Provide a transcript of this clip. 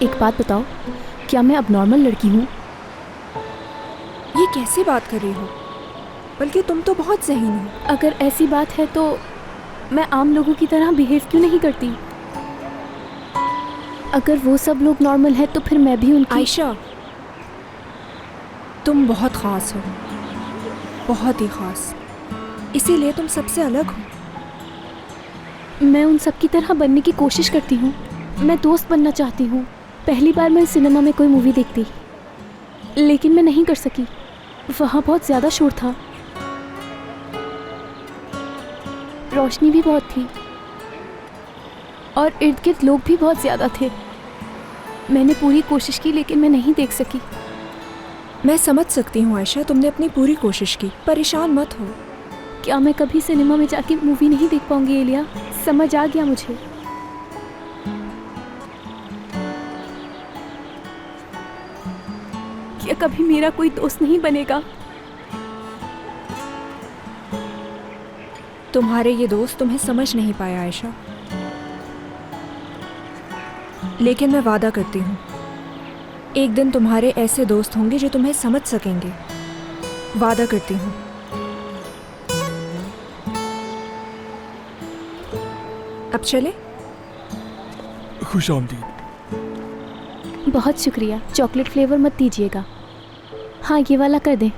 एक बात बताओ, क्या मैं अब नॉर्मल लड़की हूँ? ये कैसी बात कर रही हो? बल्कि तुम तो बहुत ज़हीन हो। अगर ऐसी बात है तो मैं आम लोगों की तरह बिहेव क्यों नहीं करती? अगर वो सब लोग नॉर्मल है तो फिर मैं भी उनकी। आयशा, तुम बहुत ख़ास हो, बहुत ही ख़ास। इसीलिए तुम सबसे अलग हो। मैं उन सब की तरह बनने की कोशिश करती हूँ। मैं दोस्त बनना चाहती हूँ। पहली बार मैं सिनेमा में कोई मूवी देखती, लेकिन मैं नहीं कर सकी। वहाँ बहुत ज़्यादा शोर था, रोशनी भी बहुत थी और इर्द गिर्द लोग भी बहुत ज़्यादा थे। मैंने पूरी कोशिश की लेकिन मैं नहीं देख सकी। मैं समझ सकती हूँ आयशा, तुमने अपनी पूरी कोशिश की। परेशान मत हो। क्या मैं कभी सिनेमा में जाके मूवी नहीं देख पाऊंगी एलिया? समझ आ गया मुझे। क्या कभी मेरा कोई दोस्त नहीं बनेगा? तुम्हारे ये दोस्त तुम्हें समझ नहीं पाया आयशा, लेकिन मैं वादा करती हूँ एक दिन तुम्हारे ऐसे दोस्त होंगे जो तुम्हें समझ सकेंगे। वादा करती हूँ। अब चले? खुशामदीद। बहुत शुक्रिया। चॉकलेट फ्लेवर मत दीजिएगा। हाँ, ये वाला कर दें।